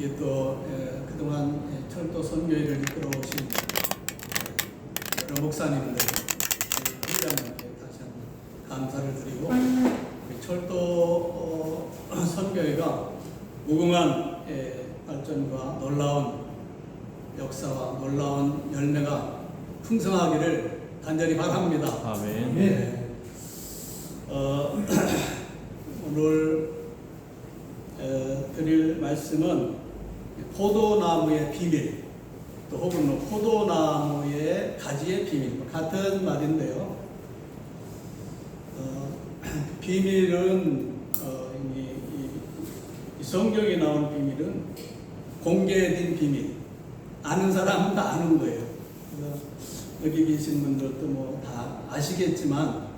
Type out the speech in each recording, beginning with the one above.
이게 또 그동안 철도 선교회를 이끌어 오신 여러 목사님들 회장님께 다시 한번 감사를 드리고 철도 선교회가 무궁한 발전과 놀라운 역사와 놀라운 열매가 풍성하기를 간절히 바랍니다. 아멘. 네. 오늘 드릴 말씀은 포도나무의 비밀, 또 혹은 포도나무의 가지의 비밀, 같은 말인데요. 비밀은 이 성경에 나온 비밀은 공개된 비밀, 아는 사람은 다 아는 거예요. 여기 계신 분들도 뭐 다 아시겠지만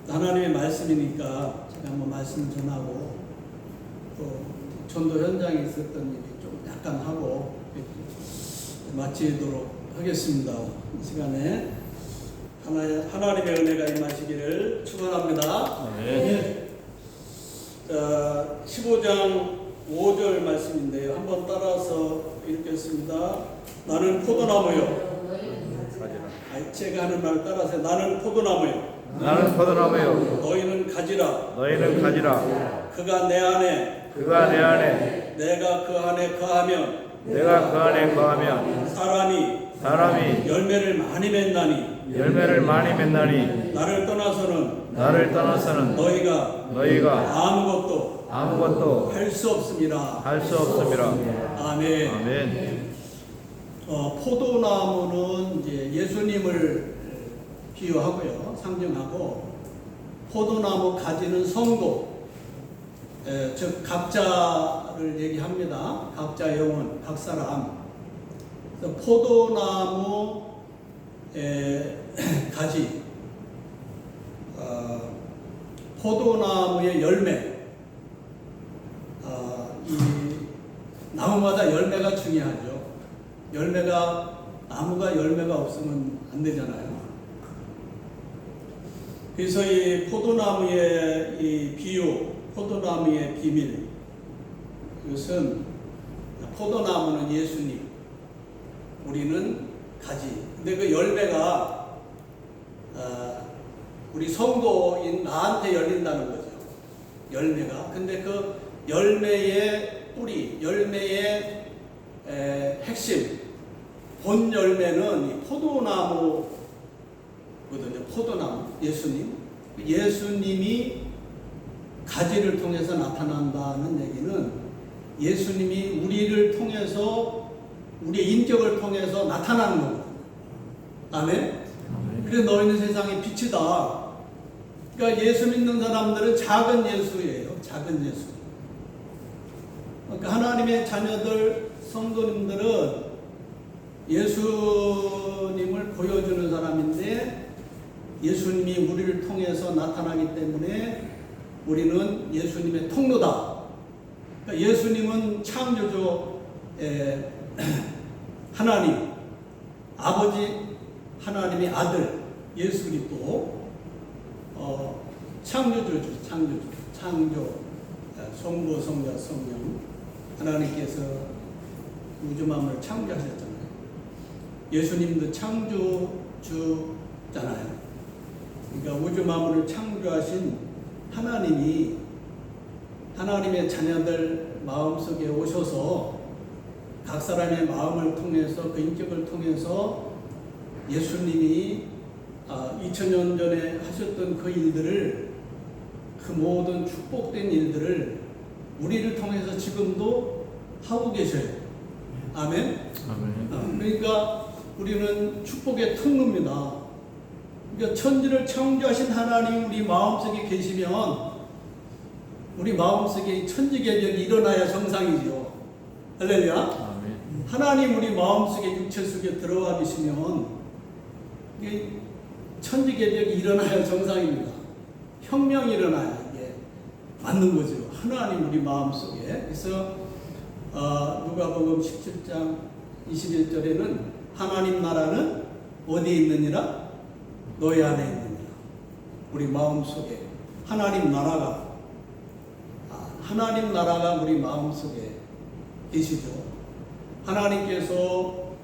하나님의 말씀이니까 제가 한번 말씀 전하고 또 전도 현장에 있었던 일이 좀 약간 하고 마치도록 하겠습니다. 이 시간에 하나님의 은혜가 임하시기를 축원합니다. 네. 자, 15장 5절 말씀인데요. 한번 따라서 읽겠습니다. 나는 포도나무요. 제가 하는 말 따라서 나는 포도나무요. 나는 포도나무요. 너희는 가지라. 너희는 가지라. 그가 내 안에 그가 내 안에 내가 그 안에 거하면 내가 그 안에 거하면 사람이 열매를 많이 맺나니 열매를 많이 맺나니 나를 떠나서는 너희가 아무것도 할 수 없습니다. 할 수 없음이라. 아멘. 아멘. 포도나무는 이제 예수님을 비유하고요, 상징하고, 포도나무 가지는 성도, 즉 각자를 얘기합니다. 각자 영혼, 각 사람. 포도나무 가지, 포도나무의 열매. 이 나무마다 열매가 중요하죠. 나무가 열매가 없으면 안 되잖아요. 그래서 이 포도나무의 이 비유, 포도나무의 비밀, 이것은 포도나무는 예수님, 우리는 가지. 근데 그 열매가 우리 성도인 나한테 열린다는 거죠. 열매가. 근데 그 열매의 뿌리, 열매의 핵심, 본 열매는 이 포도나무거든요. 포도나무, 예수님. 예수님이 가지를 통해서 나타난다는 얘기는 예수님이 우리를 통해서, 우리의 인격을 통해서 나타나는 거거든요. 아멘? 그래서 너희는 세상의 빛이다. 그러니까 예수 믿는 사람들은 작은 예수예요. 작은 예수. 그러니까 하나님의 자녀들, 성도님들은 예수님을 보여주는 사람인데 예수님이 우리를 통해서 나타나기 때문에 우리는 예수님의 통로다. 그러니까 예수님은 창조주 하나님, 아버지 하나님의 아들 예수 그리스도, 창조주, 창조, 성부, 성자, 성령, 하나님께서 우주 만물을 창조하셨잖아요. 예수님도 창조주잖아요. 그러니까 우주 만물을 창조하신 하나님이 하나님의 자녀들 마음속에 오셔서 각 사람의 마음을 통해서, 그 인격을 통해서 예수님이 2000년 전에 하셨던 그 일들을, 그 모든 축복된 일들을 우리를 통해서 지금도 하고 계셔요. 아멘? 아멘. 그러니까 우리는 축복의 통로입니다. 그러니까 천지를 창조하신 하나님 우리 마음속에 계시면 우리 마음속에 천지개벽이 일어나야 정상이죠. 할렐루야. 아멘. 하나님 우리 마음속에 육체 속에 들어와 계시면 천지개벽이 일어나야 정상입니다. 혁명이 일어나야 이게 맞는 거죠. 하나님 우리 마음속에. 그래서 누가복음 17장 21절에는 하나님 나라는 어디에 있느니라? 너희 안에 있느니라. 우리 마음속에 하나님 나라가 우리 마음속에 계시죠. 하나님께서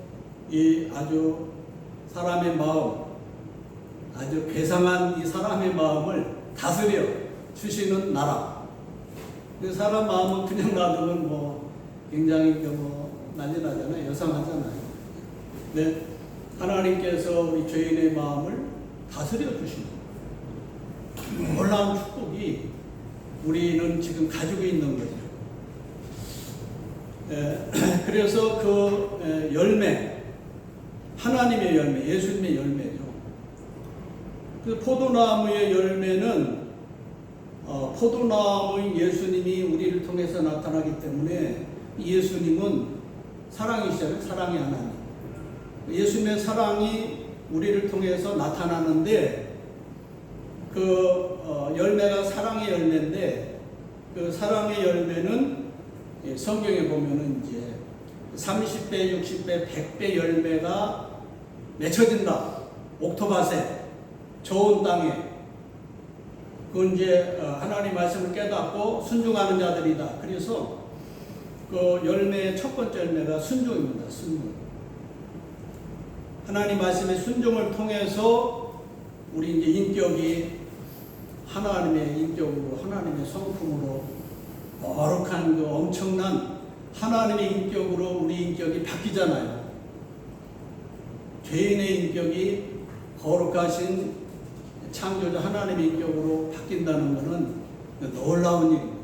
이 아주 사람의 마음, 아주 괴상한 이 사람의 마음을 다스려 주시는 나라. 그 사람 마음은 그냥 놔두면 뭐 굉장히 난리 나잖아요. 여상하잖아요. 네, 하나님께서 우리 죄인의 마음을 다스려 주시는 놀라운 축복이 우리는 지금 가지고 있는 거죠. 그래서 그 열매, 하나님의 열매, 예수님의 열매죠. 그 포도나무의 열매는 포도나무인 예수님이 우리를 통해서 나타나기 때문에 예수님은 사랑이시잖아요. 사랑의 하나님. 예수님의 사랑이 우리를 통해서 나타나는데 그 열매가 사랑의 열매인데 그 사랑의 열매는 성경에 보면은 이제 30배, 60배, 100배 열매가 맺혀진다. 옥토밭에, 좋은 땅에. 그건 이제 하나님 말씀을 깨닫고 순종하는 자들이다. 그래서 그 열매의 첫 번째 열매가 순종입니다. 순종. 하나님 말씀의 순종을 통해서 우리 이제 인격이 하나님의 인격으로, 하나님의 성품으로 거룩한 그 엄청난 하나님의 인격으로 우리 인격이 바뀌잖아요. 죄인의 인격이 거룩하신 창조자 하나님의 인격으로 바뀐다는 것은 놀라운 일입니다.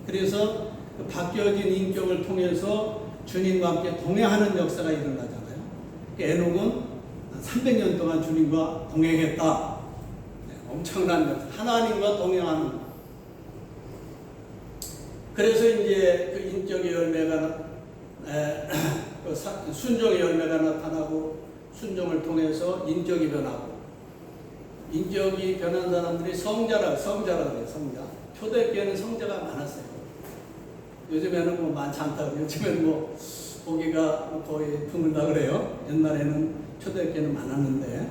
그래서 그 바뀌어진 인격을 통해서 주님과 함께 동행하는 역사가 일어나잖아요. 에녹은 300년 동안 주님과 동행했다. 엄청난 역사. 하나님과 동행하는. 그래서 이제 그 인격의 열매가 순종의 열매가 나타나고 순종을 통해서 인격이 변하고 인격이 변한 사람들이 성자라 그래요. 성자. 초대교회는 성자가 많았어요. 요즘에는 뭐 많지 않다고. 요즘에는 뭐 보기가 거의 드물다 그래요. 옛날에는 초대교회는 많았는데.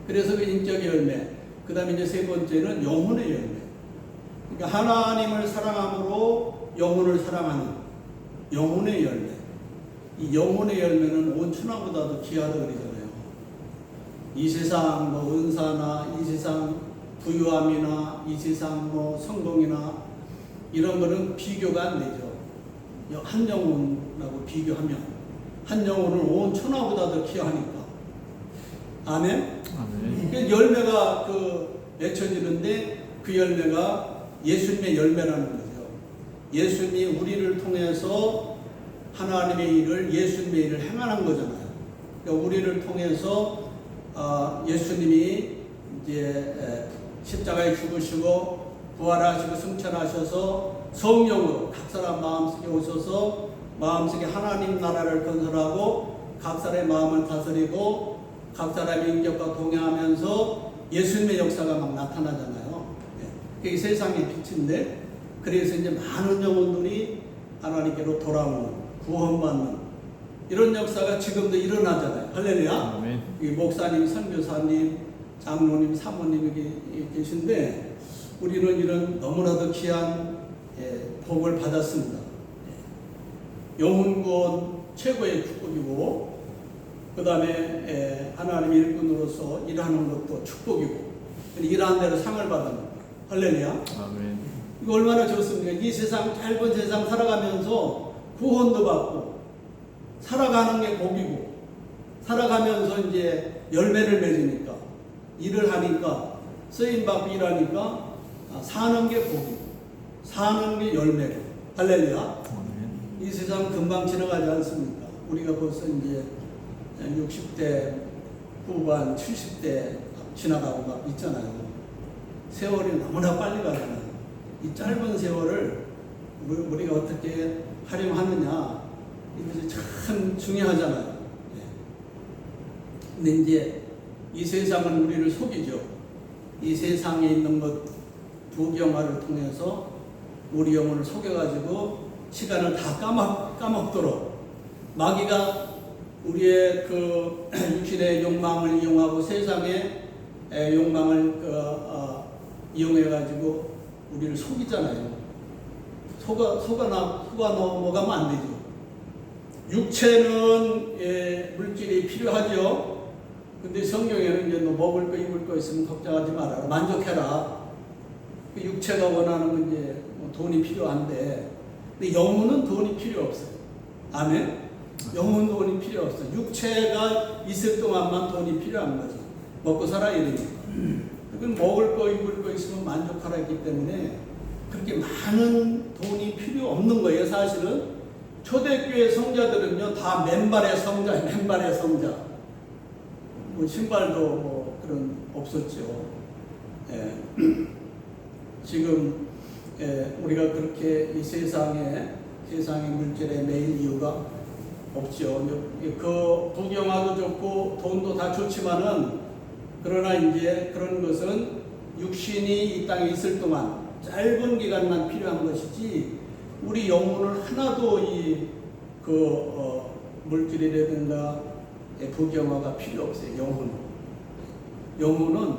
그래서 그 인격의 열매. 그 다음에 이제 세 번째는 영혼의 열매. 그러니까 하나님을 사랑함으로 영혼을 사랑하는 영혼의 열매. 이 영혼의 열매는 온 천하보다도 귀하다 그러잖아요. 이 세상 뭐 은사나 이 세상 부유함이나 이 세상 뭐 성공이나 이런 거는 비교가 안 되죠. 한 영혼하고 비교하면 한 영혼은 온 천하보다도 귀하니까. 아멘. 그 열매가 그 맺혀지는데 그 열매가 예수님의 열매라는 거죠. 예수님이 우리를 통해서 하나님의 일을, 예수님의 일을 행하는 거잖아요. 그러니까 우리를 통해서 예수님이 이제 십자가에 죽으시고 부활하시고 승천하셔서 성령으로 각 사람 마음속에 오셔서 마음속에 하나님 나라를 건설하고 각 사람의 마음을 다스리고 각 사람의 인격과 동행하면서 예수님의 역사가 막 나타나잖아요. 그게 세상의 빛인데, 그래서 이제 많은 영혼들이 하나님께로 돌아오는, 구원받는 이런 역사가 지금도 일어나잖아요. 할렐루야. 이 목사님, 선교사님, 장로님, 사모님이 계신데 우리는 이런 너무나도 귀한 복을 받았습니다. 영혼 구원 최고의 축복이고, 그 다음에 하나님의 일꾼으로서 일하는 것도 축복이고, 일하는 대로 상을 받는 거예요. 할렐루야. 아멘. 이거 얼마나 좋습니까? 이 세상, 짧은 세상 살아가면서 구원도 받고 살아가는 게 복이고, 살아가면서 이제 열매를 맺으니까, 일을 하니까, 쓰임받고 일하니까 사는 게 복이고 사는 게 열매고. 할렐루야. 이 세상 금방 지나가지 않습니까? 우리가 벌써 이제 60대 후반, 70대 지나가고 막 있잖아요. 세월이 너무나 빨리 가잖아요. 이 짧은 세월을 우리가 어떻게 활용하느냐, 이것이 참 중요하잖아요. 근데 이제 이 세상은 우리를 속이죠. 이 세상에 있는 것 부경화를 통해서 우리 영혼을 속여가지고 시간을 다 까먹도록 마귀가 우리의 그 육신의 욕망을 이용하고 세상의 욕망을 이용해가지고 우리를 속이잖아요. 속아 넘어가면 안 되죠. 육체는 물질이 필요하죠. 근데 성경에는 이제 너 먹을 거 입을 거 있으면 걱정하지 말아라. 만족해라. 그 육체가 원하는 이제 돈이 필요한데, 근데 영혼은 돈이 필요 없어요. 아멘. 영혼 돈이 필요 없어요. 육체가 있을 동안만 돈이 필요한 거죠. 먹고 살아야 되니까. 그건 먹을 거 입을 거 있으면 만족하라 했기 때문에 그렇게 많은 돈이 필요 없는 거예요. 사실은 초대교회 성자들은요 다 맨발의 성자예요. 맨발의 성자. 뭐 신발도 뭐 그런 없었죠. 예. 지금 우리가 그렇게 이 세상의 물질에 매일 이유가 없죠. 그 부경화도 좋고 돈도 다 좋지만은 그러나 이제 그런 것은 육신이 이 땅에 있을 동안 짧은 기간만 필요한 것이지 우리 영혼을 하나도 물질이라든가 부경화가 필요 없어요. 영혼은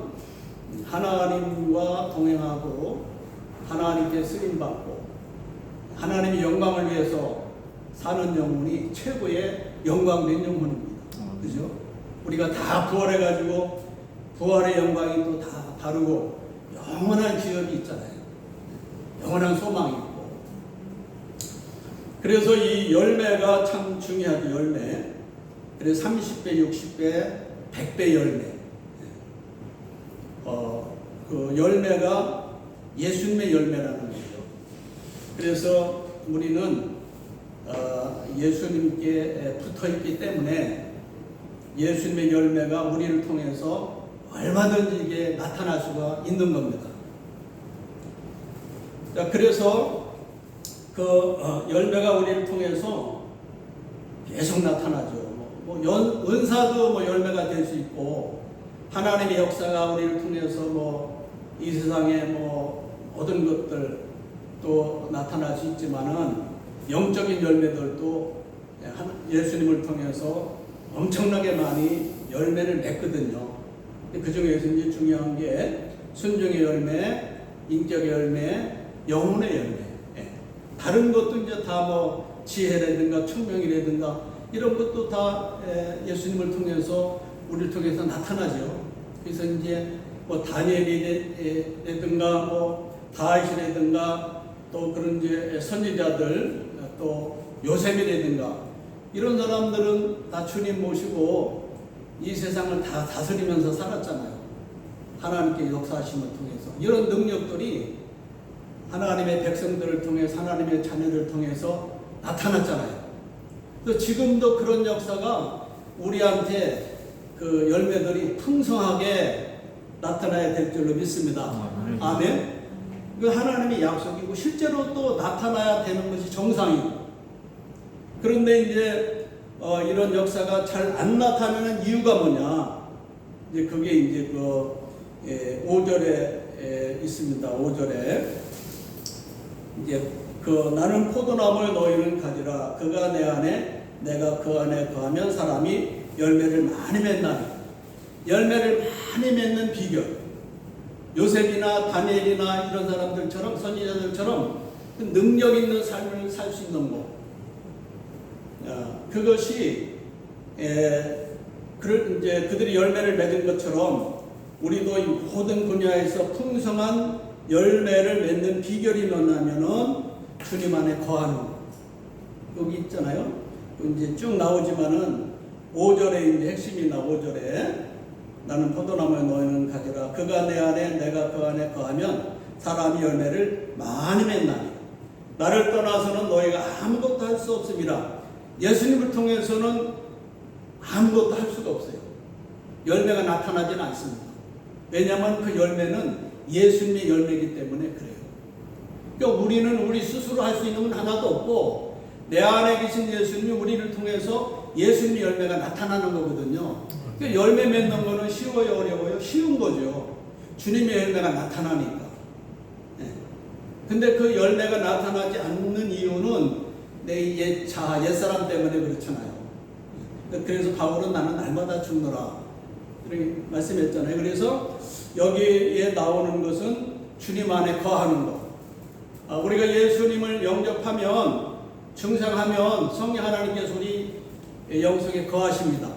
하나님과 동행하고 하나님께 쓰임받고 하나님의 영광을 위해서 사는 영혼이 최고의 영광된 영혼입니다. 그죠? 우리가 다 부활해가지고 부활의 영광이 또 다 다르고 영원한 지역이 있잖아요. 영원한 소망이 있고. 그래서 이 열매가 참 중요하죠. 열매. 그래서 30배, 60배, 100배 열매. 그 열매가 예수님의 열매라는 거죠. 그래서 우리는 예수님께 붙어있기 때문에 예수님의 열매가 우리를 통해서 얼마든지 이게 나타날 수가 있는 겁니다. 자, 그래서 그 열매가 우리를 통해서 계속 나타나죠. 은사도 열매가 될 수 있고 하나님의 역사가 우리를 통해서 이 세상에 모든 것들 또 나타날 수 있지만은 영적인 열매들도 예수님을 통해서 엄청나게 많이 열매를 맺거든요. 그 중에서 이제 중요한 게 순종의 열매, 인격의 열매, 영혼의 열매. 다른 것도 이제 다 지혜라든가 총명이라든가 이런 것도 다 예수님을 통해서 우리를 통해서 나타나죠. 그래서 이제 다니엘이라든가 다윗이라든가 또 그런 이제 선지자들 또 요셉이라든가 이런 사람들은 다 주님 모시고 이 세상을 다 다스리면서 살았잖아요. 하나님께 역사하심을 통해서 이런 능력들이 하나님의 백성들을 통해서 하나님의 자녀를 통해서 나타났잖아요. 또 지금도 그런 역사가 우리한테 그 열매들이 풍성하게 나타나야 될 줄로 믿습니다. 아멘. 그 하나님의 약속이고 실제로 또 나타나야 되는 것이 정상이고 그런데 이제 이런 역사가 잘 안 나타나는 이유가 뭐냐? 이제 그게 이제 5절에 있습니다. 5절에 이제 나는 포도나무의 너희는 가지라. 그가 내 안에 내가 그 안에 거하면 사람이 열매를 많이 맺나니. 열매를 많이 맺는 비결. 요셉이나 다니엘이나 이런 사람들처럼 선지자들처럼 능력 있는 삶을 살 수 있는 것. 그것이 이제 그들이 열매를 맺은 것처럼 우리도 이 모든 분야에서 풍성한 열매를 맺는 비결이 뭐냐면은 주님 안에 거하는 것. 여기 있잖아요. 이제 쭉 나오지만은 5절에 이제 핵심이 5절에 나는 포도나무에 너희는 가지라. 그가 내 안에 내가 그 안에 거하면 사람이 열매를 많이 맺나니 나를 떠나서는 너희가 아무것도 할 수 없음이라. 예수님을 통해서는 아무것도 할 수가 없어요. 열매가 나타나지는 않습니다. 왜냐하면 그 열매는 예수님의 열매이기 때문에 그래요. 그러니까 우리는 우리 스스로 할 수 있는 건 하나도 없고 내 안에 계신 예수님이 우리를 통해서 예수님의 열매가 나타나는 거거든요. 그러니까 열매 맺는 거는 쉬워요, 어려워요? 쉬운 거죠. 주님의 열매가 나타나니까. 근데 그 열매가 나타나지 않는 이유는 내 옛사람 때문에 그렇잖아요. 그래서 바울은 나는 날마다 죽노라 이렇게 말씀했잖아요. 그래서 여기에 나오는 것은 주님 안에 거하는 것. 우리가 예수님을 영접하면 중생하면 성령 하나님께서 우리 영성에 거하십니다.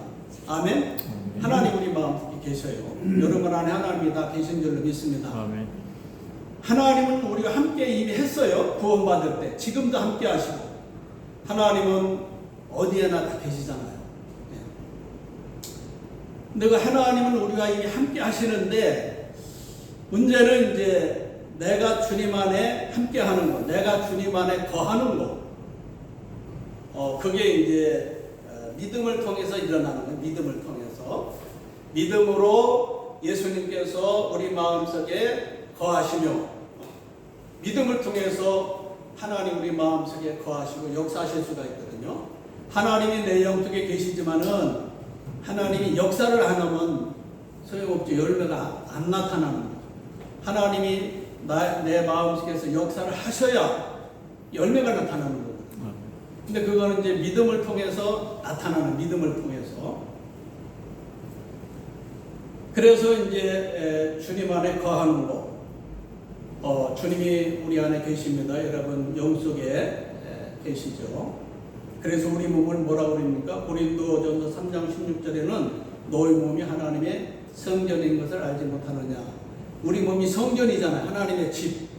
아멘. 하나님 우리 마음속에 계셔요. 여러분 안에 하나님이 다 계신 줄로 믿습니다. 아멘. 하나님은 우리가 함께 이미 했어요. 구원받을 때. 지금도 함께 하시고. 하나님은 어디에나 다 계시잖아요. 근데 그 하나님은 우리가 이미 함께 하시는데 문제는 이제 내가 주님 안에 함께 하는 것, 내가 주님 안에 거하는 것. 그게 이제 믿음을 통해서 일어나는 거예요. 믿음을 통해서. 믿음으로 예수님께서 우리 마음속에 거하시며 믿음을 통해서 하나님 우리 마음속에 거하시고 역사하실 수가 있거든요. 하나님이 내 영속에 계시지만은 하나님이 역사를 안 하면 소용없죠. 열매가 안 나타나는 거죠. 하나님이 내 마음속에서 역사를 하셔야 열매가 나타나는 거거든요. 근데 그거는 이제 믿음을 통해서 나타나는 믿음을 통해서. 그래서 이제 주님 안에 거하는 거. 주님이 우리 안에 계십니다. 여러분 영속에 계시죠. 그래서 우리 몸을 뭐라고 그럽니까? 고린도전서 3장 16절에는 너희 몸이 하나님의 성전인 것을 알지 못하느냐. 우리 몸이 성전이잖아요. 하나님의 집.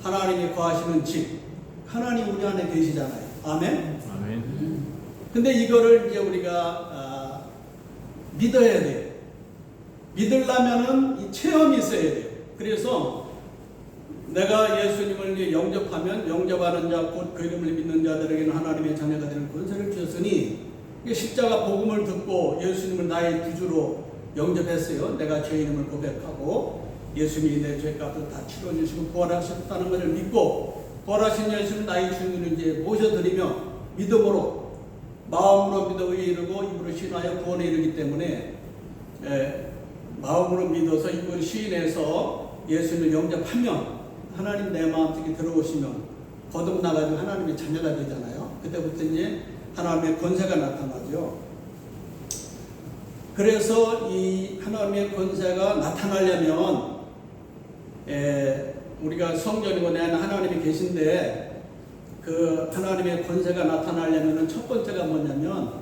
하나님이 거하시는 집. 하나님 우리 안에 계시잖아요. 아멘. 아멘. 근데 이거를 이제 우리가 믿어야 돼요. 믿으려면은 이 체험이 있어야 돼요. 그래서 내가 예수님을 영접하면 영접하는 자 곧 그 이름을 믿는 자들에게는 하나님의 자녀가 되는 권세를 주셨으니 십자가 복음을 듣고 예수님을 나의 구주로 영접했어요. 내가 죄 이름을 고백하고 예수님이 내 죄값을 다 치러주시고 부활하셨다는 것을 믿고 부활하신 예수님 나의 주인으로 이제 모셔드리며 믿음으로 마음으로 믿어 의에 이르고 입으로 신하여 구원에 이르기 때문에 마음으로 믿어서 입으로 시인해서 예수님을 영접하면 하나님 내 마음속에 들어오시면 거듭나가지고 하나님의 자녀가 되잖아요. 그때부터 이제 하나님의 권세가 나타나죠. 그래서 이 하나님의 권세가 나타나려면 우리가 성전이고 내 안에 하나님이 계신데 그 하나님의 권세가 나타나려면 첫 번째가 뭐냐면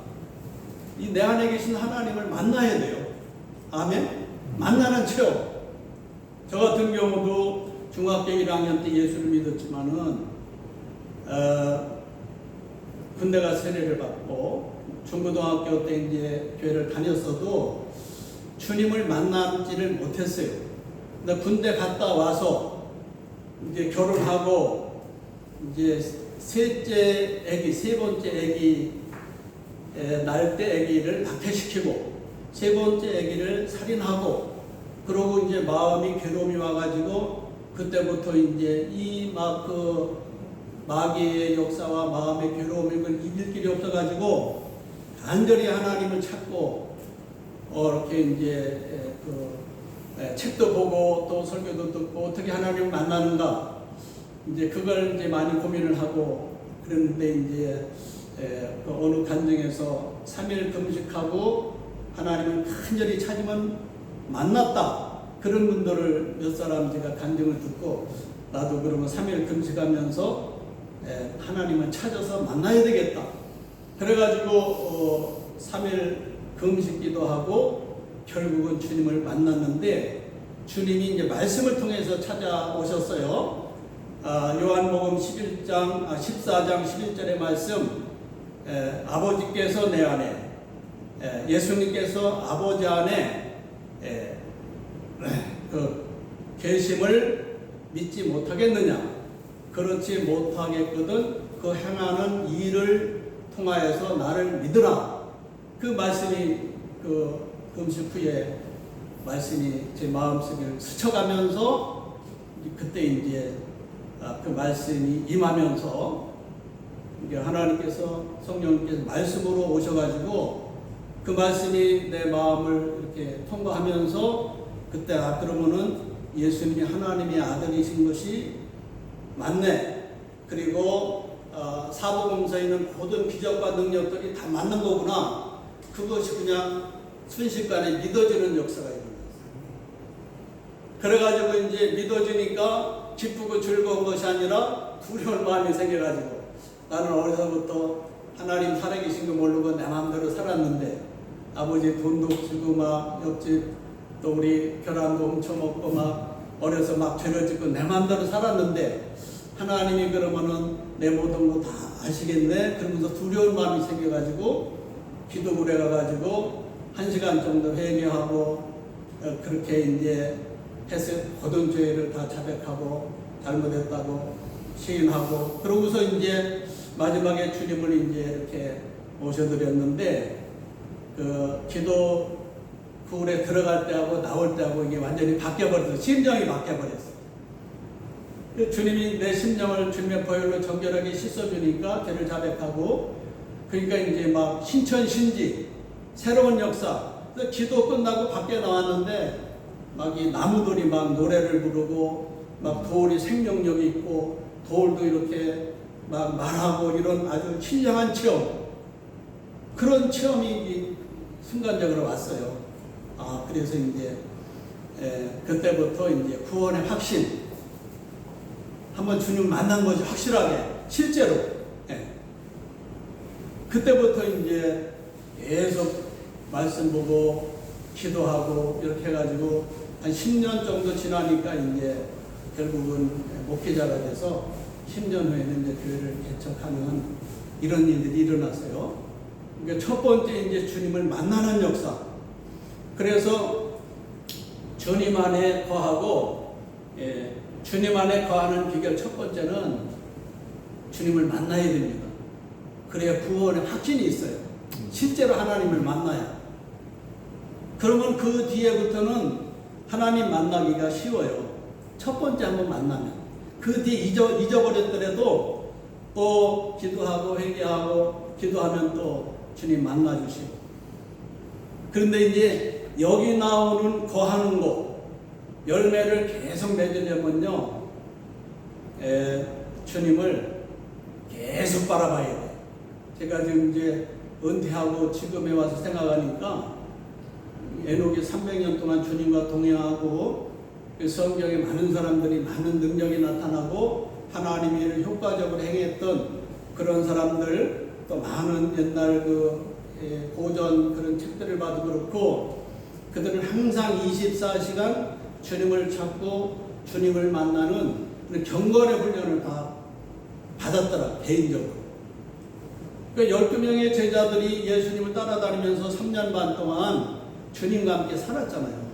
이 내 안에 계신 하나님을 만나야 돼요. 아멘. 만나는 체험. 저 같은 경우도 중학교 1학년 때 예수를 믿었지만은 군대 가서 세례를 받고 중고등학교 때 이제 교회를 다녔어도 주님을 만나지를 못했어요. 근데 군대 갔다 와서 이제 결혼하고 이제 셋째 아기, 세 번째 아기 날 때 아기를 낙태시키고 세 번째 아기를 살인하고 그러고 이제 마음이 괴로움이 와가지고 그때부터 이제 이 마귀의 역사와 마음의 괴로움을 이길 길이 없어가지고 간절히 하나님을 찾고 이렇게 이제 책도 보고 또 설교도 듣고 어떻게 하나님을 만나는가 이제 그걸 이제 많이 고민을 하고 그런데 이제 어느 간증에서 3일 금식하고 하나님을 간절히 찾으면 만났다. 그런 분들을 몇 사람 제가 간증을 듣고 나도 그러면 3일 금식하면서 하나님을 찾아서 만나야 되겠다. 그래가지고 3일 금식 기도하고 결국은 주님을 만났는데 주님이 이제 말씀을 통해서 찾아오셨어요. 요한복음 14장 11절의 말씀 아버지께서 내 안에 예수님께서 아버지 안에 그 계심을 믿지 못하겠느냐? 그렇지 못하겠거든 그 행하는 일을 통하여서 나를 믿으라. 그 말씀이 그 금식 후에 말씀이 제 마음속에 스쳐가면서 그때 이제 그 말씀이 임하면서 이게 하나님께서 성령님께서 말씀으로 오셔가지고 그 말씀이 내 마음을 이렇게 통과하면서 그때 그러면은 예수님이 하나님의 아들이신 것이 맞네. 그리고 사복음서에 있는 모든 기적과 능력들이 다 맞는 거구나. 그것이 그냥 순식간에 믿어지는 역사가 일어났어요. 그래가지고 이제 믿어지니까 기쁘고 즐거운 것이 아니라 두려운 마음이 생겨가지고 나는 어려서부터 하나님 살아계신 거 모르고 내 마음대로 살았는데 아버지 돈도 주고 막 옆집 또 우리 결혼도 훔쳐먹고 막 어려서 막 죄를 짓고 내 마음대로 살았는데 하나님이 그러면은 내 모든 거 다 아시겠네? 그러면서 두려운 마음이 생겨가지고 기도굴에 가가지고 1시간 정도 회개하고 그렇게 이제 해서 모든 죄를 다 자백하고 잘못했다고 시인하고 그러고서 이제 마지막에 주님을 이제 이렇게 모셔드렸는데 그 기도굴에 들어갈 때하고 나올 때하고 이게 완전히 바뀌어버렸어. 심정이 바뀌어버렸어. 주님이 내 심령을 주님의 보혈로 정결하게 씻어주니까 죄를 자백하고 그러니까 이제 막 신천신지 새로운 역사. 기도 끝나고 밖에 나왔는데 막 이 나무들이 막 노래를 부르고 막 돌이 생명력이 있고 돌도 이렇게 막 말하고 이런 아주 신령한 체험. 그런 체험이 순간적으로 왔어요. 아 그래서 이제 그때부터 이제 구원의 확신. 한번 주님 만난 거지 확실하게 실제로. 그때부터 이제 계속 말씀 보고 기도하고 이렇게 해가지고 한 10년 정도 지나니까 이제 결국은 목회자가 돼서 10년 후에는 이제 교회를 개척하는 이런 일들이 일어났어요. 그러니까 첫 번째 이제 주님을 만나는 역사. 그래서 주님 안에 거하고 주님 안에 거하는 비결 첫 번째는 주님을 만나야 됩니다. 그래야 구원의 확신이 있어요. 실제로 하나님을 만나야. 그러면 그 뒤에부터는 하나님 만나기가 쉬워요. 첫 번째 한번 만나면. 그 뒤에 잊어버렸더라도 또 기도하고 회개하고 기도하면 또 주님 만나주시고. 그런데 이제 여기 나오는 거하는 곳, 열매를 계속 맺으려면요, 주님을 계속 바라봐야 돼요. 제가 지금 이제 은퇴하고 지금에 와서 생각하니까 에녹이 300년 동안 주님과 동행하고 성경에 많은 사람들이 많은 능력이 나타나고 하나님의 일을 효과적으로 행했던 그런 사람들 또 많은 옛날 그 고전 그런 책들을 봐도 그렇고 그들은 항상 24시간 주님을 찾고 주님을 만나는 그런 경건의 훈련을 다 받았더라 개인적으로. 그러니까 12명의 제자들이 예수님을 따라다니면서 3년 반 동안 주님과 함께 살았잖아요.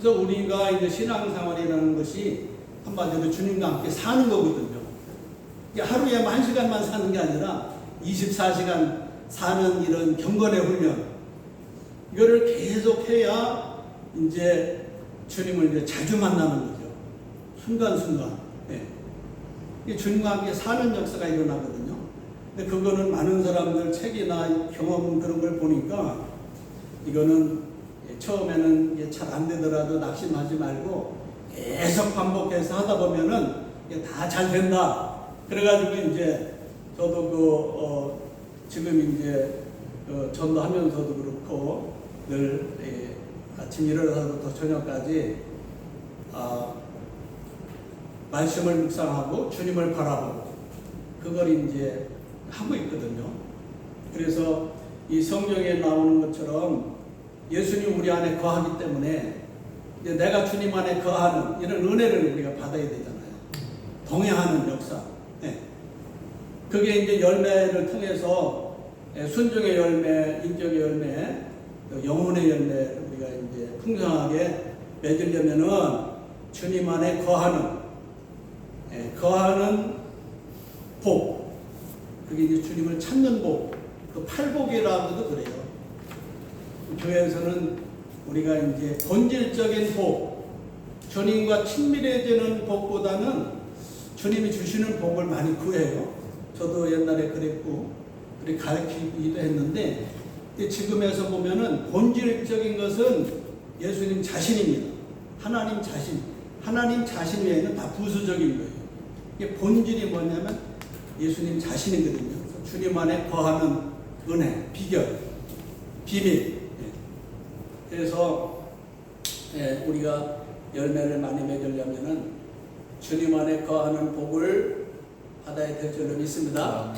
그래서 우리가 이제 신앙생활이라는 것이 한마디로 주님과 함께 사는 거거든요. 하루에 1시간만 사는 게 아니라 24시간 사는 이런 경건의 훈련. 이거를 계속 해야 이제 주님을 이제 자주 만나는 거죠. 순간순간. 네. 주님과 함께 사는 역사가 일어나거든요. 근데 그거는 많은 사람들 책이나 경험 그런 걸 보니까 이거는 처음에는 이게 잘 안 되더라도 낙심하지 말고 계속 반복해서 하다 보면은 이게 다 잘 된다. 그래가지고 이제 저도 지금 이제 전도하면서도 그렇고 늘 아침 일어나서부터 저녁까지 말씀을 묵상하고 주님을 바라보고 그걸 이제 하고 있거든요. 그래서 이 성경에 나오는 것처럼 예수님 우리 안에 거하기 때문에 이제 내가 주님 안에 거하는 이런 은혜를 우리가 받아야 되잖아요. 동행하는 역사. 네. 그게 이제 열매를 통해서 순종의 열매, 인격의 열매, 또 영혼의 열매 우리가 이제 풍성하게 맺으려면은 주님 안에 거하는 복. 그게 이제 주님을 찾는 복. 그 팔복이라고도 그래요. 교회에서는 우리가 이제 본질적인 복, 주님과 친밀해지는 복보다는 주님이 주시는 복을 많이 구해요. 저도 옛날에 그랬고, 그렇게 가르치기도 했는데, 지금에서 보면은 본질적인 것은 예수님 자신입니다. 하나님 자신 외에는 다 부수적인 거예요. 이게 본질이 뭐냐면 예수님 자신이거든요. 주님 안에 거하는 은혜, 비결, 비밀. 그래서 우리가 열매를 많이 맺으려면은 주님 안에 거하는 복을 받아야 될 줄로 믿습니다.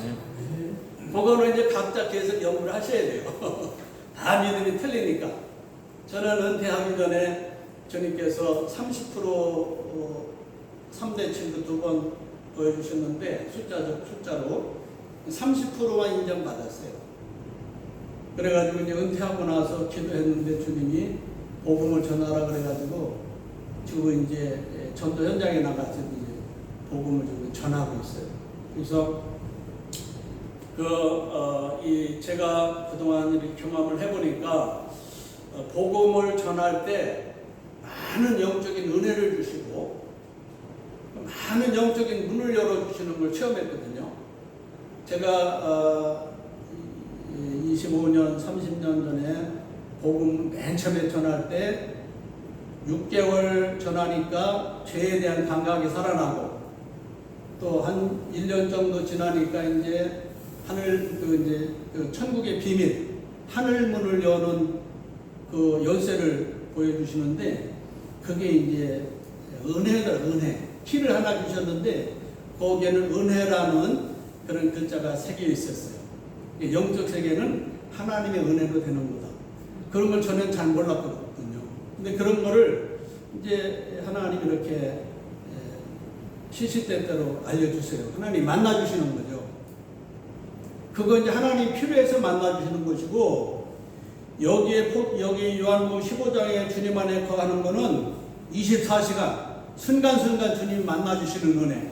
그거는 이제 각자 계속 연구를 하셔야 돼요. 다 믿음이 틀리니까. 저는 은퇴하기 전에 주님께서 30% 3대 7도 2번 보여주셨는데 숫자로 30%만 인정받았어요. 그래가지고 이제 은퇴하고 나서 기도했는데 주님이 복음을 전하라 그래가지고 지금 이제 전도 현장에 나가서 이제 복음을 지금 전하고 있어요. 그래서 제가 그동안 이렇게 경험을 해보니까 복음을 전할 때 많은 영적인 은혜를 주시고 많은 영적인 문을 열어주시는 걸 체험했거든요. 제가 25년, 30년 전에 복음 맨 처음에 전할 때 6개월 전하니까 죄에 대한 감각이 살아나고 또 한 1년 정도 지나니까 이제 천국의 비밀, 하늘 문을 여는 그 열쇠를 보여주시는데 그게 이제 은혜다, 은혜. 키를 하나 주셨는데 거기에는 은혜라는 그런 글자가 새겨 있었어요. 영적 세계는 하나님의 은혜로 되는 거다. 그런 걸 저는 잘 몰랐거든요. 근데 그런 거를 이제 하나님 이렇게 시시때때로 알려주세요. 하나님 만나주시는 거죠. 그거 이제 하나님 필요해서 만나주시는 것이고 여기 요한복음 15장에 주님 안에 거하는 거는 24시간 순간순간 주님 만나주시는 은혜.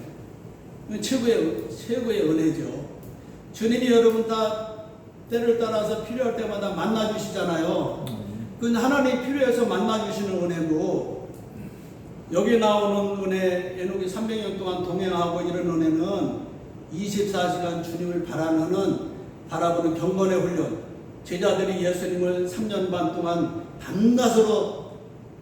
최고의 은혜죠. 주님이 여러분 다 때를 따라서 필요할 때마다 만나주시잖아요. 그건 하나님 필요해서 만나주시는 은혜고 여기 나오는 은혜, 에녹이 300년 동안 동행하고 이런 은혜는 24시간 주님을 바라보는 경건의 훈련. 제자들이 예수님을 3년 반 동안 밤낮으로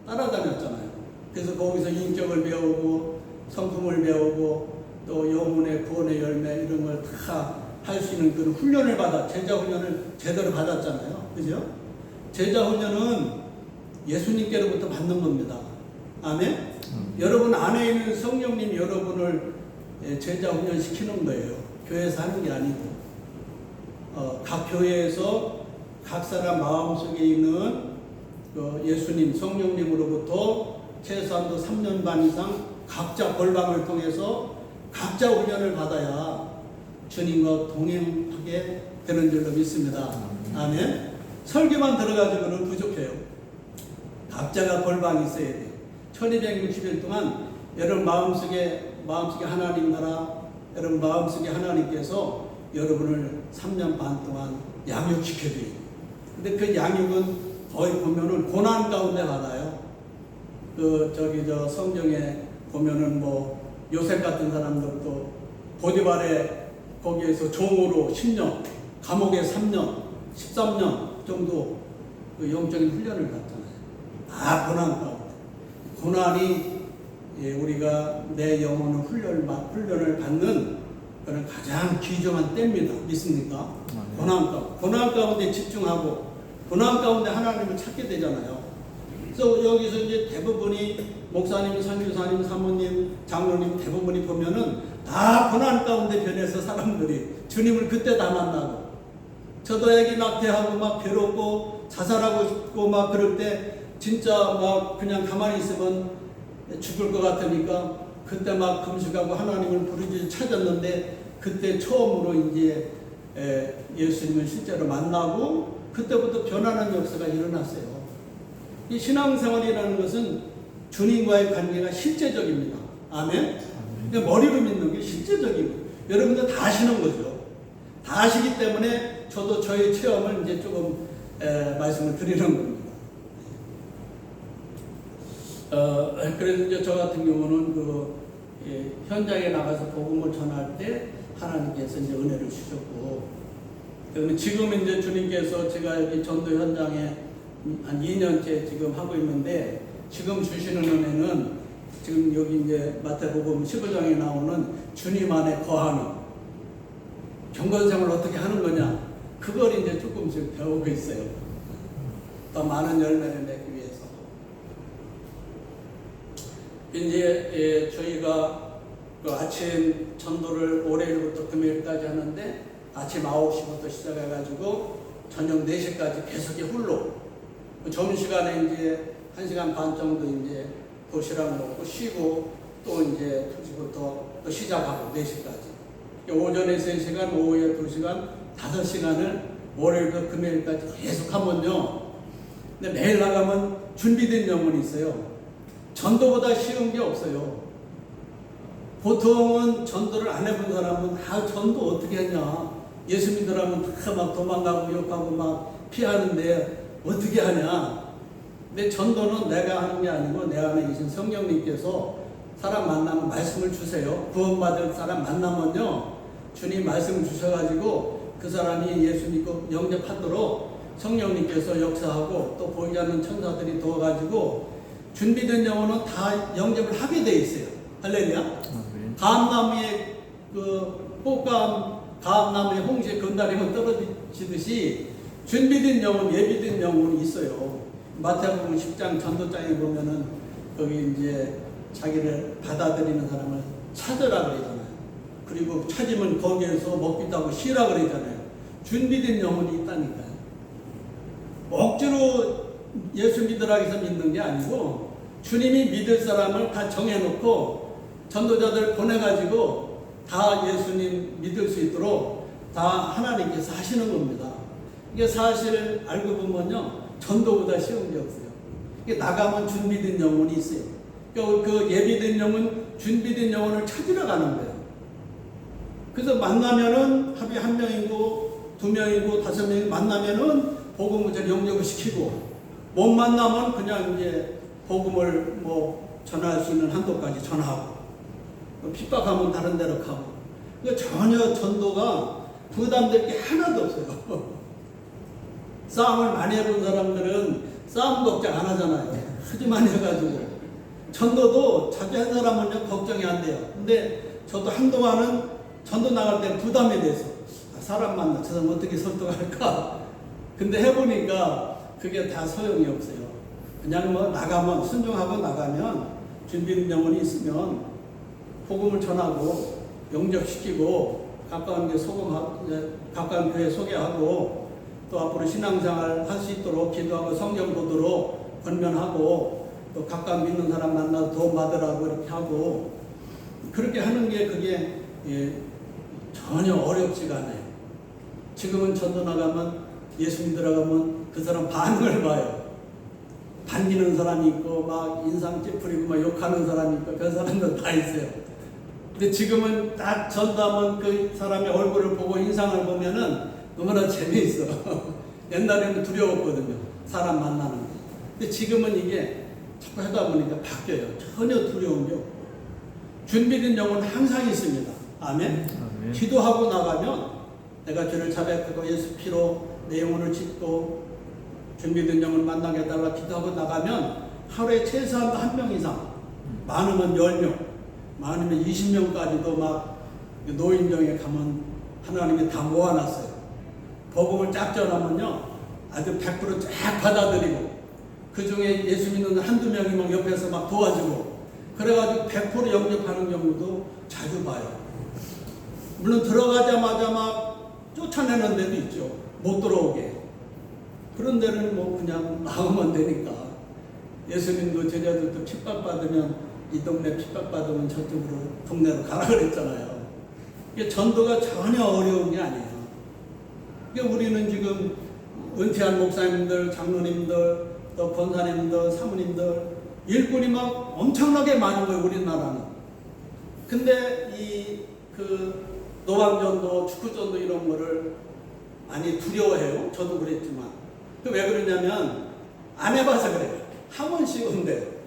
따라다녔잖아요. 그래서 거기서 인격을 배우고 성품을 배우고 또 영혼의 구원의 열매 이런 걸 다 할 수 있는 그런 훈련을 제자 훈련을 제대로 받았잖아요. 그죠? 제자 훈련은 예수님께로부터 받는 겁니다. 아멘? 여러분 안에 있는 성령님 여러분을 제자 훈련 시키는 거예요. 교회에서 하는 게 아니고. 각 교회에서 각 사람 마음속에 있는 예수님, 성령님으로부터 최소한도 3년 반 이상 각자 골방을 통해서 각자 훈련을 받아야 주님과 동행하게 되는 줄로 믿습니다. 아멘. 설교만 들어가지고는 부족해요. 각자가 골방이 있어야 돼요. 1260일 동안 여러분 마음속에 하나님 나라, 여러분 마음속에 하나님께서 여러분을 3년 반 동안 양육시켜줘요. 근데 그 양육은 거의 보면은 고난 가운데 받아요. 성경에 보면은 요셉 같은 사람들도 보디발의 거기에서 종으로 10년, 감옥에 3년, 13년 정도 그 영적인 훈련을 받잖아요. 고난 가운데. 고난이 우리가 내 영혼의 훈련을 받는 그런 가장 귀중한 때입니다. 믿습니까? 고난 가운데 집중하고 고난 가운데 하나님을 찾게 되잖아요. 그래서 여기서 이제 대부분이 목사님, 선교사님, 사모님, 장로님 대부분이 보면은 다 고난 가운데 변해서 사람들이 주님을 그때 다 만나고 저도 애기 낙태하고 막 괴롭고 자살하고 싶고 막 그럴 때 진짜 막 그냥 가만히 있으면 죽을 것 같으니까 그때 막 금식하고 하나님을 부르짖어 찾았는데 그때 처음으로 이제 예수님을 실제로 만나고 그때부터 변하는 역사가 일어났어요. 이 신앙생활이라는 것은 주님과의 관계가 실제적입니다. 아멘? 머리로 믿는 게 실제적이고 여러분들 다 아시는 거죠. 다 아시기 때문에 저도 저의 체험을 이제 조금 말씀을 드리는 겁니다. 그래서 이제 저 같은 경우는 현장에 나가서 복음을 전할 때 하나님께서 이제 은혜를 주셨고, 그러면 지금 이제 주님께서 제가 여기 전도 현장에 한 2년째 지금 하고 있는데 지금 주시는 은혜는 지금 여기 이제 마태복음 15장에 나오는 주님 안에 거하는 경건생활을 어떻게 하는 거냐, 그걸 이제 조금씩 배우고 있어요. 더 많은 열매를 맺기 위해서. 이제 저희가 그 아침 전도를 월요일부터 금요일까지 하는데 아침 9시부터 시작해가지고 저녁 4시까지 계속 훌로 그 점심시간에 이제 1시간 반 정도 이제 도시락 먹고 쉬고 또 이제 2시부터 또 시작하고 4시까지 오전에 3시간, 오후에 2시간, 5시간을 월요일부터 금요일까지 계속 하면요. 근데 매일 나가면 준비된 영혼이 있어요. 전도보다 쉬운 게 없어요. 보통은 전도를 안 해본 사람은 전도 어떻게 했냐. 예수 믿으라면 다 막 도망가고 욕하고 막 피하는데 어떻게 하냐. 근데 전도는 내가 하는 게 아니고 내 안에 계신 성령님께서 사람 만나면 말씀을 주세요. 구원받을 사람 만나면요. 주님 말씀을 주셔가지고 그 사람이 예수 믿고 영접하도록 성령님께서 역사하고 또 보이지 않는 천사들이 도와가지고 준비된 영혼은 다 영접을 하게 돼 있어요. 할렐루야. 감나무에 그 꽃감, 감나무에 홍시에 건다리면 떨어지듯이 준비된 영혼, 예비된 영혼이 있어요. 마태복음 10장 전도장에 보면은 거기 이제 자기를 받아들이는 사람을 찾으라 그러잖아요. 그리고 찾으면 거기에서 먹기도 하고 쉬라 그러잖아요. 준비된 영혼이 있다니까요. 억지로 예수 믿으라 해서 믿는 게 아니고 주님이 믿을 사람을 다 정해놓고 전도자들 보내가지고 다 예수님 믿을 수 있도록 다 하나님께서 하시는 겁니다. 이게 사실 알고 보면요. 전도보다 쉬운 게 없어요. 이게 나가면 준비된 영혼이 있어요. 그 예비된 영혼, 준비된 영혼을 찾으러 가는 거예요. 그래서 만나면은 합의 1명이고 2명이고 5명이 만나면은 복음을 영접을 시키고 못 만나면 그냥 이제 복음을 뭐 전할 수 있는 한도까지 전하고 핍박하면 다른 데로 가고 그러니까 전혀 전도가 부담될 게 하나도 없어요. 싸움을 많이 해본 사람들은 싸움 걱정 안 하잖아요. 하도 많이 해가지고 전도도 자주 한 사람은 걱정이 안 돼요. 근데 저도 한동안은 전도 나갈 때 부담이 돼서 사람 만나 저 사람 어떻게 설득할까. 근데 해보니까 그게 다 소용이 없어요. 그냥 뭐 나가면 순종하고 나가면 준비된 영혼이 있으면 복음을 전하고 영접시키고 가까운 교회 소개하고 또 앞으로 신앙생활 할 수 있도록 기도하고 성경 보도록 권면하고 또 가까운 믿는 사람 만나서 도움 받으라고 이렇게 하고 그렇게 하는 게 그게 전혀 어렵지가 않아요. 지금은 전도 나가면 예수 믿으러 가면 그 사람 반응을 봐요. 반기는 사람이 있고 막 인상 찌푸리고 막 욕하는 사람이 있고 그 사람들 다 있어요. 근데 지금은 딱 전도하면 그 사람의 얼굴을 보고 인상을 보면은 너무나 재미있어. 옛날에는 두려웠거든요. 사람 만나는 게. 근데 지금은 이게 자꾸 하다 보니까 바뀌어요. 전혀 두려운 게 없고. 준비된 영혼은 항상 있습니다. 아멘. 아멘. 기도하고 나가면 내가 주를 자백하고 예수 피로 내 영혼을 짓고 준비된 영혼을 만나게 해달라 기도하고 나가면 하루에 최소한 1명 이상 많으면 10명 많으면 20명까지도 막 노인정에 가면 하나님이 다 모아놨어요. 복음을 쫙 전하면요 아주 100%쫙 받아들이고 그 중에 예수 믿는 한두 명이 막 옆에서 막 도와주고 그래가지고 100% 영접하는 경우도 자주 봐요. 물론 들어가자마자 막 쫓아내는 데도 있죠. 못 들어오게. 그런 데는 뭐 그냥 나오면 되니까. 예수님도 제자들도 핍박받으면 이 동네 핍박받으면 저쪽으로 동네로 가라 그랬잖아요. 이게 전도가 전혀 어려운 게 아니에요. 그러니까 우리는 지금 은퇴한 목사님들, 장로님들, 또 권사님들, 사모님들 일꾼이 막 엄청나게 많은 거예요. 우리나라는. 근데 그 노방전도, 축구전도 이런 거를 많이 두려워해요. 저도 그랬지만. 왜 그러냐면 안 해봐서 그래요. 하면 쉬운데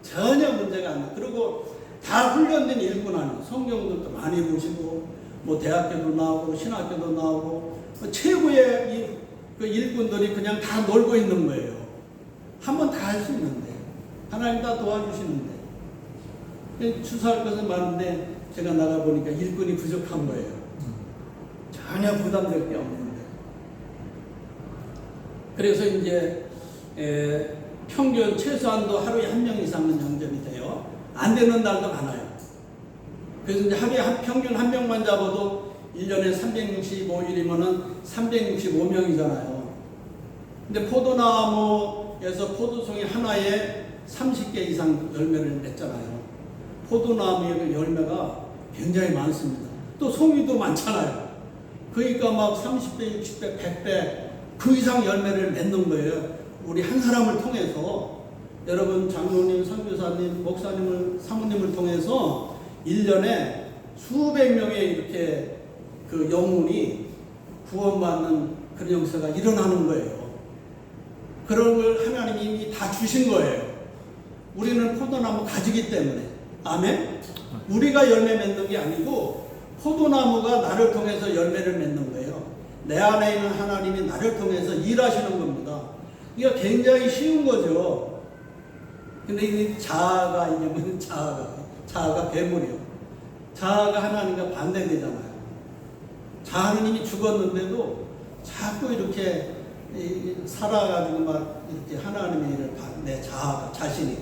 전혀 문제가 안 나. 그리고 다 훈련된 일꾼 아니에요. 성경도 많이 보시고 뭐 대학교도 나오고 신학교도 나오고 최고의 그 일꾼들이 그냥 다 놀고 있는 거예요. 하면 다 할 수 있는데 하나님 다 도와주시는데 추수할 것은 많은데 제가 나가보니까 일꾼이 부족한 거예요. 전혀 부담될 게 없는데 그래서 이제 평균 최소한도 하루에 1명 이상은 영접이 돼요. 안 되는 날도 많아요. 그래서 이제 하루에 평균 한 명만 잡아도 1년에 365일이면은 365명이잖아요. 근데 포도나무에서 포도송이 하나에 30개 이상 열매를 맺잖아요. 포도나무의 열매가 굉장히 많습니다. 또 송이도 많잖아요. 그러니까 막 30배, 60배, 100배 그 이상 열매를 맺는 거예요. 우리 한 사람을 통해서 여러분 장로님, 선교사님, 목사님을, 사모님을 통해서 1년에 수백 명의 이렇게 그 영혼이 구원받는 그런 역사가 일어나는 거예요. 그런 걸 하나님이 이미 다 주신 거예요. 우리는 포도나무 가지기 때문에. 아멘? 우리가 열매 맺는 게 아니고 포도나무가 나를 통해서 열매를 맺는 거예요. 내 안에 있는 하나님이 나를 통해서 일하시는 겁니다. 이거 굉장히 쉬운 거죠. 근데 이 자아가 이게 무슨 자아가 괴물이요. 자아가 하나님과 반대되잖아요. 자아는 이미 죽었는데도 자꾸 이렇게 살아가지고 막 이렇게 하나님의 일을 내 자아가 자신이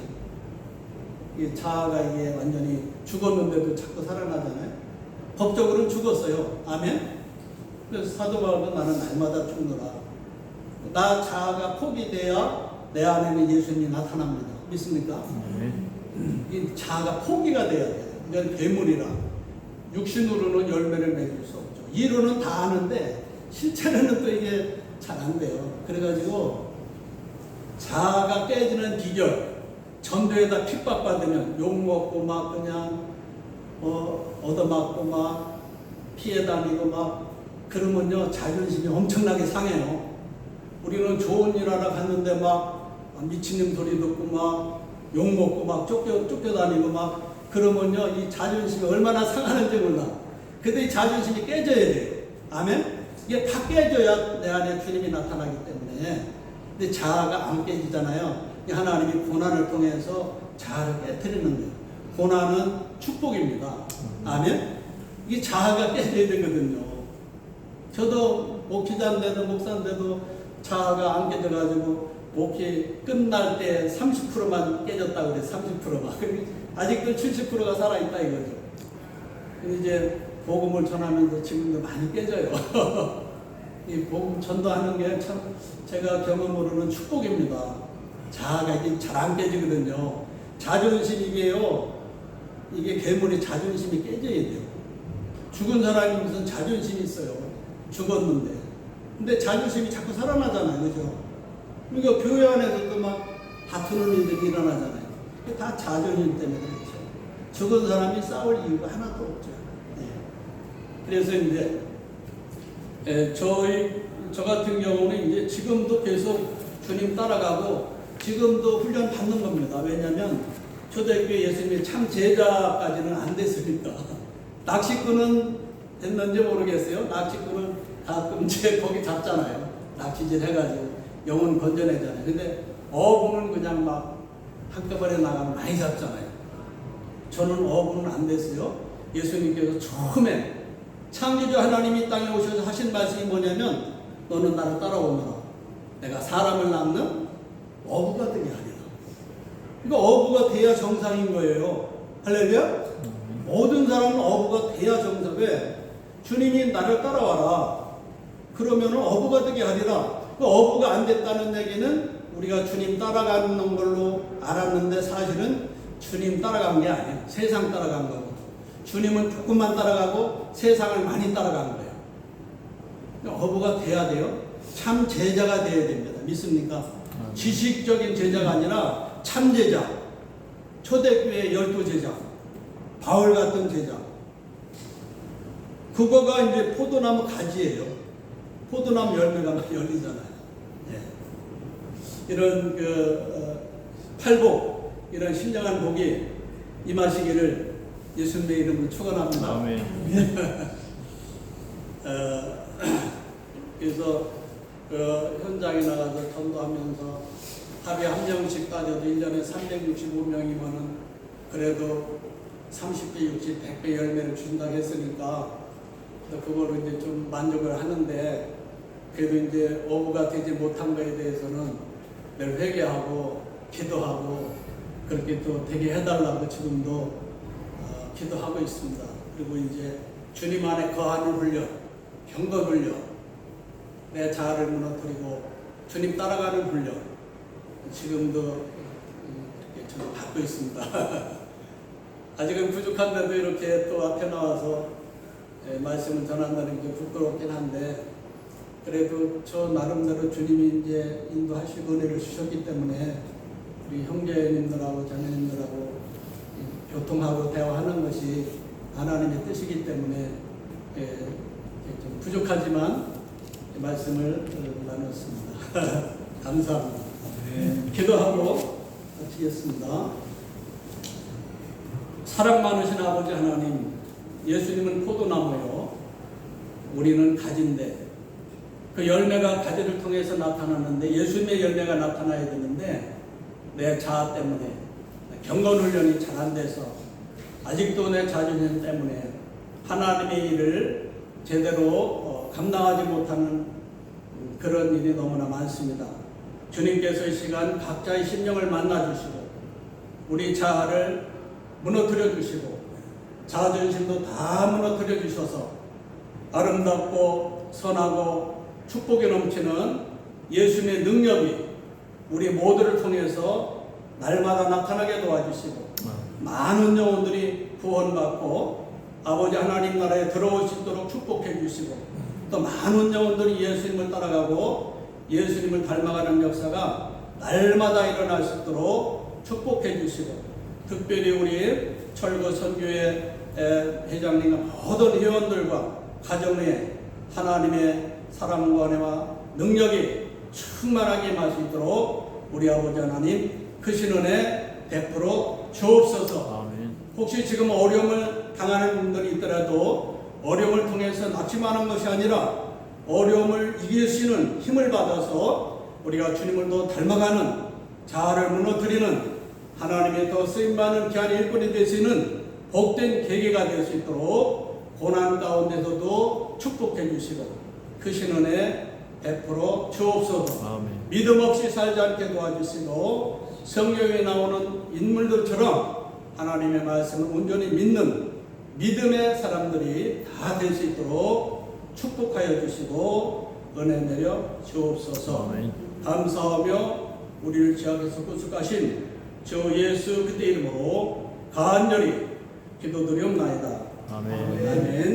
이 자아가 이게 완전히 죽었는데도 자꾸 살아나잖아요. 법적으로는 죽었어요. 아멘. 그래서 사도 바울도 나는 날마다 죽노라. 나 자아가 포기돼야 내 안에는 예수님이 나타납니다. 믿습니까? 이 자아가 포기가 돼야 돼요. 이건 괴물이라. 육신으로는 열매를 맺을 수 없죠. 이론은 다 아는데 실제로는 또 이게 잘 안 돼요. 그래가지고 자아가 깨지는 비결. 전도에다 핍박받으면 욕먹고 막 그냥 얻어맞고 막 피해 다니고 막 그러면요 자존심이 엄청나게 상해요. 우리는 좋은 일 하러 갔는데 막 미친놈 소리 듣고 막 욕먹고 막 쫓겨다니고 막 그러면요 이 자존심이 얼마나 상하는지 몰라. 근데 이 자존심이 깨져야 돼요. 아멘? 이게 다 깨져야 내 안에 주님이 나타나기 때문에. 근데 자아가 안 깨지잖아요. 하나님이 고난을 통해서 자아를 깨트리는 거예요. 고난은 축복입니다. 아멘? 이게 자아가 깨져야 되거든요. 저도 목회자인데도 목사인데도 자아가 안 깨져가지고 목회 끝날 때 30%만 깨졌다고 그래. 30%만. 아직도 70%가 살아있다 이거죠. 근데 이제 복음을 전하면서 지금도 많이 깨져요. 이 복음 전도하는 게 참 제가 경험으로는 축복입니다. 자아가 이게 잘 안 깨지거든요. 자존심 이게 괴물이 자존심이 깨져야 돼요. 죽은 사람이 무슨 자존심이 있어요. 죽었는데. 근데 자존심이 자꾸 살아나잖아요. 그죠? 그러니까 교회 안에서도 막 다투는 일들이 일어나잖아요. 다 자존심 때문에 그렇죠. 죽은 사람이 싸울 이유가 하나도 없죠. 네. 그래서 이제 저 같은 경우는 이제 지금도 계속 주님 따라가고 지금도 훈련 받는 겁니다. 왜냐하면 초대교회 예수님이 참 제자까지는 안 됐으니까. 낚시꾼은 됐는지 모르겠어요. 낚시꾼은 가끔 거기 잡잖아요. 낚시질 해가지고 영혼 건져내잖아요. 근데 어부는 그냥 막 한꺼번에 나가면 많이 잡잖아요. 저는 어부는 안 됐어요. 예수님께서 처음에 창조주 하나님이 땅에 오셔서 하신 말씀이 뭐냐면 너는 나를 따라오너라. 내가 사람을 낳는 어부가 되게 하리라. 그러니까 어부가 돼야 정상인 거예요. 할렐루야? 모든 사람은 어부가 돼야 정상. 왜? 주님이 나를 따라와라. 그러면 어부가 되게 하리라. 그 어부가 안 됐다는 얘기는 우리가 주님 따라가는 걸로 알았는데 사실은 주님 따라간 게 아니에요. 세상 따라간 거고. 주님은 조금만 따라가고 세상을 많이 따라간 거예요. 그러니까 어부가 돼야 돼요. 참 제자가 돼야 됩니다. 믿습니까? 지식적인 제자가 아니라 참 제자. 초대교회 12제자. 바울 같은 제자. 그거가 이제 포도나무 가지예요. 포도나무 열매가 막 열리잖아요. 예. 이런 팔복, 이런 신령한 복이 임하시기를 예수님의 이름으로 축원합니다. 아멘. 그래서 현장에 나가서 전도하면서 하루에 한 명씩 빠져도 1년에 365명이면은 그래도 30배, 60, 100배 열매를 준다고 했으니까 그거로 이제 좀 만족을 하는데 그래도 이제 어부가 되지 못한 거에 대해서는 늘 회개하고 기도하고 그렇게 또 되게 해달라고 지금도 기도하고 있습니다. 그리고 이제 주님 안에 거하는 훈련, 경건 훈련, 내 자아를 무너뜨리고 주님 따라가는 훈련, 지금도 이렇게 좀 받고 있습니다. 아직은 부족한데도 이렇게 또 앞에 나와서 말씀을 전한다는 게 부끄럽긴 한데, 그래도 저 나름대로 주님이 이제 인도하시고 은혜를 주셨기 때문에 우리 형제님들하고 자매님들하고 교통하고 대화하는 것이 하나님의 뜻이기 때문에 좀 부족하지만 말씀을 나눴습니다. 감사합니다. 기도하고 마치겠습니다. 사랑 많으신 아버지 하나님, 예수님은 포도나무요, 우리는 가지인데 그 열매가 가지를 통해서 나타나는데 예수님의 열매가 나타나야 되는데 내 자아 때문에 경건 훈련이 잘 안 돼서 아직도 내 자존심 때문에 하나님의 일을 제대로 감당하지 못하는 그런 일이 너무나 많습니다. 주님께서 이 시간 각자의 심령을 만나주시고 우리 자아를 무너뜨려 주시고 자존심도 다 무너뜨려 주셔서 아름답고 선하고 축복이 넘치는 예수님의 능력이 우리 모두를 통해서 날마다 나타나게 도와주시고 많은 영혼들이 구원받고 아버지 하나님 나라에 들어올 수 있도록 축복해 주시고 또 많은 영혼들이 예수님을 따라가고 예수님을 닮아가는 역사가 날마다 일어날 수 있도록 축복해 주시고 특별히 우리 철거 선교회 회장님과 모든 회원들과 가정에 하나님의 사랑과 은혜와 능력이 충만하게 임할 수 있도록 우리 아버지 하나님 크신 은혜 베풀어 주옵소서. 아멘. 혹시 지금 어려움을 당하는 분들이 있더라도 어려움을 통해서 낙심하는 것이 아니라 어려움을 이길 수 있는 힘을 받아서 우리가 주님을 더 닮아가는 자아를 무너뜨리는 하나님의 더 쓰임받는 귀한 일꾼이 될 수 있는 복된 계기가 될 수 있도록 고난 가운데서도 축복해 주시고 크신 은혜 베풀어 주옵소서. 아멘. 믿음 없이 살지 않게 도와주시고 성경에 나오는 인물들처럼 하나님의 말씀을 온전히 믿는 믿음의 사람들이 다 될 수 있도록 축복하여 주시고 은혜 내려 주옵소서. 아멘. 감사하며 우리를 지하에서 구속하신 주 예수 그리스도의 이름으로 간절히 기도드리옵나이다. 아멘. 아멘.